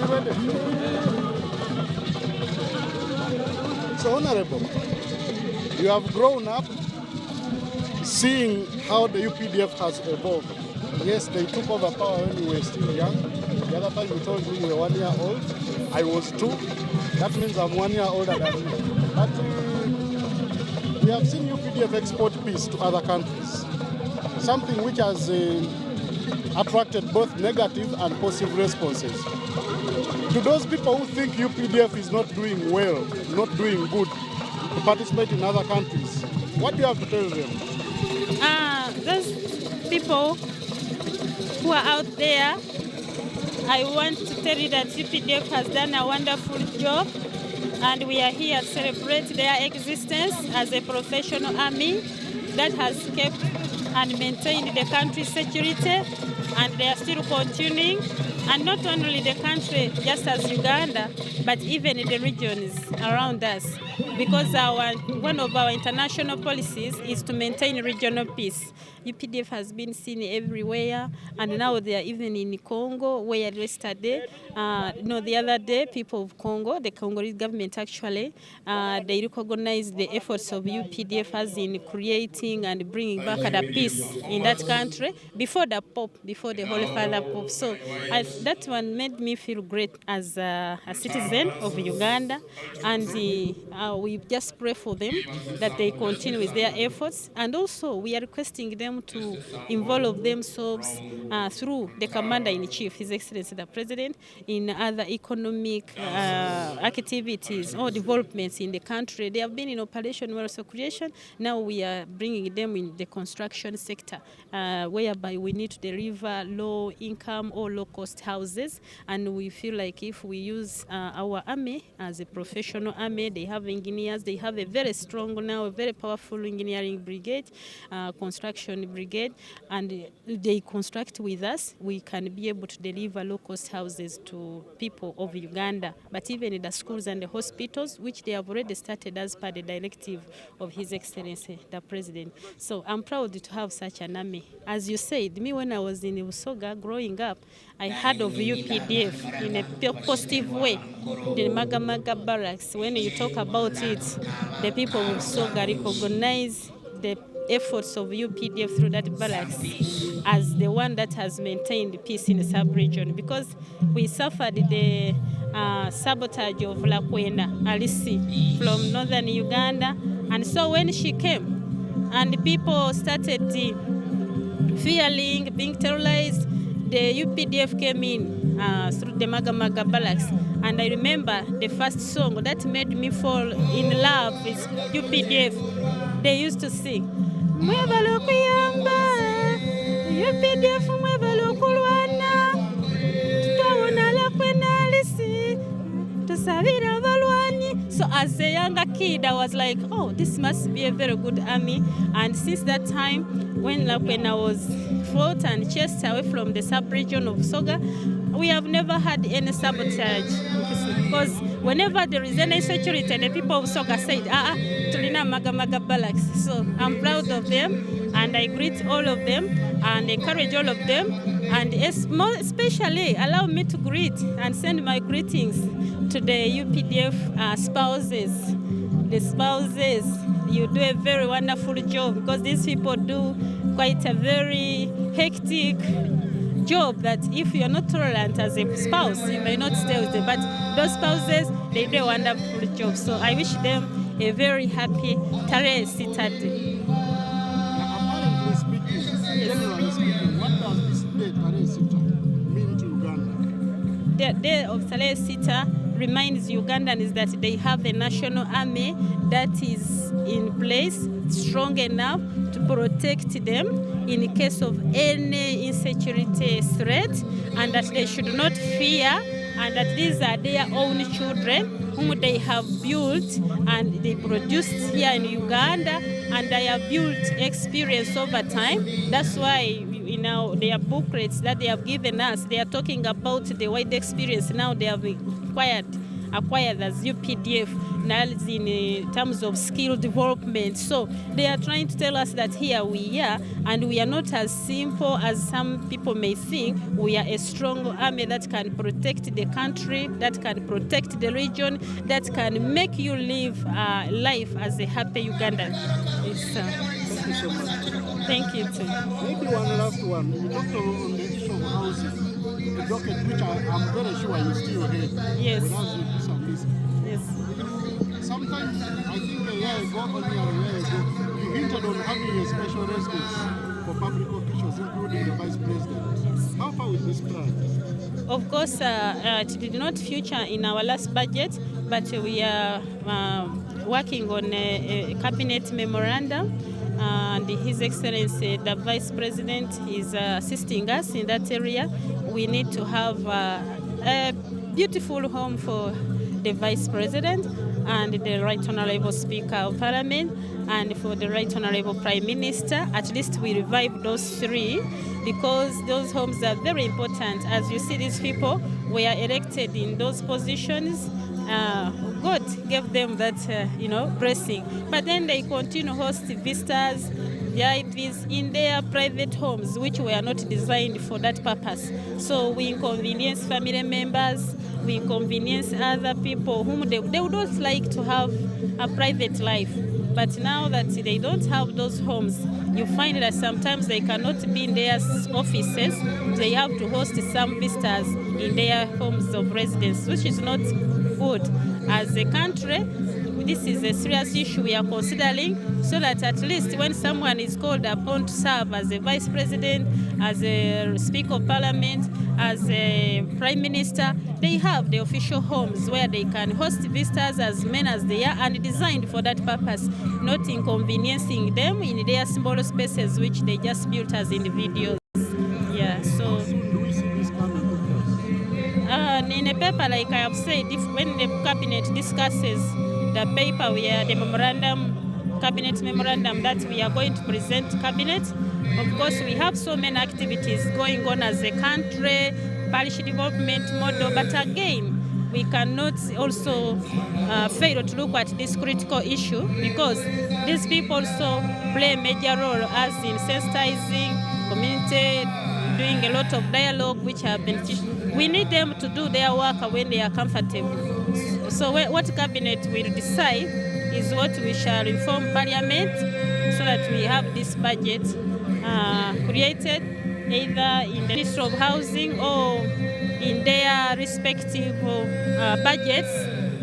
ready? So, Honorable, you have grown up seeing how the UPDF has evolved. Yes, they took over power when you were still young. The other time you told me you were 1 year old. I was 2. That means I'm 1 year older than you. But we have seen UPDF export peace to other countries, something which has attracted both negative and positive responses. To those people who think UPDF is not doing well, not doing good, to participate in other countries, what do you have to tell them? Those people who are out there, I want to tell you that UPDF has done a wonderful job, and we are here to celebrate their existence as a professional army that has kept and maintained the country's security, and they are still continuing. And not only the country, just as Uganda, but even the regions around us, because one of our international policies is to maintain regional peace. UPDF has been seen everywhere, and now they are even in Congo, where yesterday, the other day, people of Congo, the Congolese government actually, they recognized the efforts of UPDF as in creating and bringing back the peace in that country before the Pope, before the Holy Father Pope. So that one made me feel great as a citizen of Uganda, and we just pray for them that they continue with their efforts, and also we are requesting them to involve themselves through the Commander-in-Chief, His Excellency the President, in other economic activities or developments in the country. They have been in Operation Wealth Creation. Now we are bringing them in the construction sector, whereby we need to deliver low-income or low-cost houses, and we feel like if we use our army as a professional army, they have engineers, they have a very strong now, a very powerful engineering brigade, construction brigade, and they construct with us, we can be able to deliver low-cost houses to people of Uganda, but even in the schools and the hospitals, which they have already started as per the directive of His Excellency, the President. So I'm proud to have such an army. As you said, me when I was in Usoga growing up, I heard of UPDF in a positive way. The Maga barracks, when you talk about it, the people of Usoga recognize the efforts of UPDF through that barracks as the one that has maintained peace in the sub-region, because we suffered the sabotage of Lakwena Alisi from northern Uganda, and so when she came and people started fearing, being terrorized, the UPDF came in through the Maga barracks, and I remember the first song that made me fall in love with UPDF. They used to sing, Mwebalo kuyamba, UPDF mwebalo kulwana, tutawona Lakwena Alisi, tusabira balwani. So as a younger kid, I was like, oh, this must be a very good army. And since that time, when Lakwena was fought and chased away from the sub-region of Soga, we have never had any sabotage. Because whenever there is any security, the people of Soga said, tulina Maga barracks. So I'm proud of them, and I greet all of them and encourage all of them, and especially allow me to greet and send my greetings to the UPDF spouses. The spouses, you do a very wonderful job, because these people do quite a very hectic job that if you're not tolerant as a spouse, you may not stay with them. But those spouses, they do a wonderful job. So I wish them a very happy Tarehe Sita Day. Apparently speaking, generally speaking, what does this day, Tarehe Sita, mean to Uganda? The day of Tarehe Sita reminds Ugandans that they have a national army that is in place, strong enough to protect them in case of any insecurity threat, and that they should not fear, and that these are their own children whom they have built and they produced here in Uganda, and they have built experience over time. That's why their booklets that they have given us, they are talking about the wide experience now they have acquired acquired as UPDF, as in terms of skill development. So they are trying to tell us that here we are, and we are not as simple as some people may think. We are a strong army that can protect the country, that can protect the region, that can make you live life as a happy Ugandan. Thank you so much. Thank you too. Maybe one last one. You talked on the issue of housing, a docket which I'm very sure you still hear. Yes. Without you do some listening. Yes. Sometimes, I think a year ago, only a year ago, you hinted on having a special residence for public officials, including the Vice President. Yes. How far is this plan? Of course, it did not feature in our last budget, but we are working on a cabinet memorandum, and His Excellency, the Vice President, is assisting us in that area. We need to have a beautiful home for the Vice President and the Right Honorable Speaker of Parliament, and for the Right Honorable Prime Minister. At least we revive those three, because those homes are very important. As you see, these people were elected in those positions. God gave them that, blessing. But then they continue to host visitors, VIPs in their private homes, which were not designed for that purpose. So we inconvenience family members, we inconvenience other people whom they would not like to have a private life. But now that they don't have those homes, you find that sometimes they cannot be in their offices. They have to host some visitors in their homes of residence, which is not good. As a country, this is a serious issue we are considering, so that at least when someone is called upon to serve as a Vice President, as a Speaker of Parliament, as a Prime Minister, they have the official homes where they can host visitors as many as they are, and designed for that purpose, not inconveniencing them in their small spaces which they just built as individuals. Yeah, so in a paper, like I have said, when the cabinet discusses the paper, the memorandum, cabinet memorandum that we are going to present cabinet, of course we have so many activities going on as a country, parish development model, but again, we cannot also fail to look at this critical issue, because these people also play a major role as in sensitizing community, doing a lot of dialogue which have been we need them to do their work when they are comfortable. So what cabinet will decide is what we shall inform Parliament, so that we have this budget created either in the Ministry of Housing or in their respective budgets,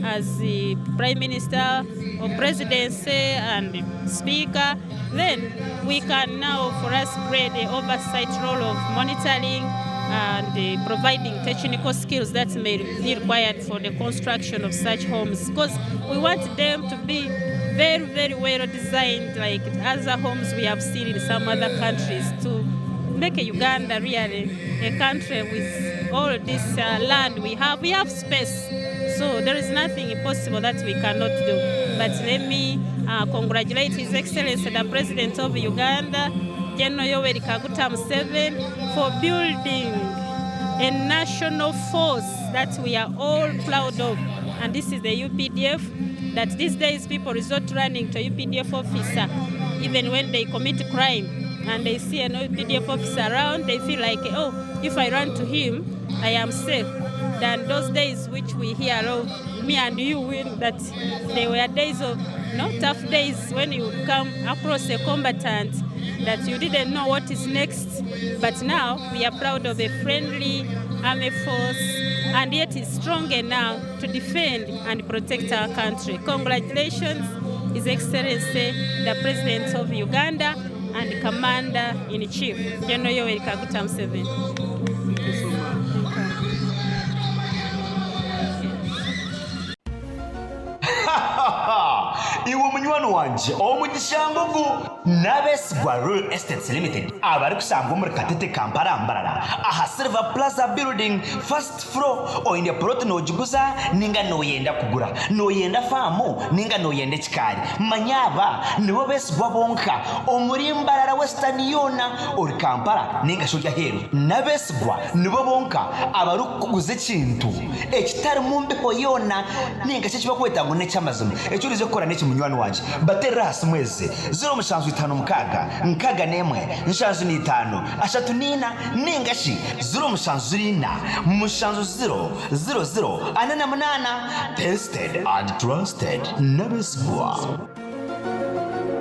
as the Prime Minister or Presidency and Speaker. Then we can now, for us, play the oversight role of monitoring and providing technical skills that may be required for the construction of such homes, because we want them to be very, very well designed, like other homes we have seen in some other countries, to make a Uganda really a country with all this land we have. We have space, so there is nothing impossible that we cannot do. But let me congratulate His Excellency, the President of Uganda, General Yoweri Kaguta Museveni, for building a national force that we are all proud of. And this is the UPDF, that these days people resort running to UPDF officer, even when they commit crime and they see an UPDF officer around, they feel like, oh, if I run to him, I am safe. Than those days which we hear of, me and you, that they were days of tough days when you come across a combatant that you didn't know what is next. But now we are proud of a friendly army force, and yet is strong enough to defend and protect our country. Congratulations, His Excellency, the President of Uganda and Commander-in-Chief, General Yoweri Kaguta Museveni. Thank you so much. iwe munywani wanje omugishangogo n'abesigwa Real Estates Limited abari kusanga muri Katete Kampala Mbarara aha Silver Plaza Building first floor oyinde plot no jiguza ninga no yenda kugura no yenda famu ninga no yenda kikari manyaba nibo besigwa bonka omuri Mbarara Western yona ori Kampala ninga shojya heru n'abesigwa nibo bonka abari kuguza ikintu ekitari mumbeho yona ninga cyo kweta ngo ne cyamazumi ecyo rize gukora n'iki munywani wanje batera hasi mweze 0 mukaga nkaga nemwe nshanzu ni 5 ashatu nina ningashi 0 rina mushanzu 0 anana munana tested and trusted n'abesigwa.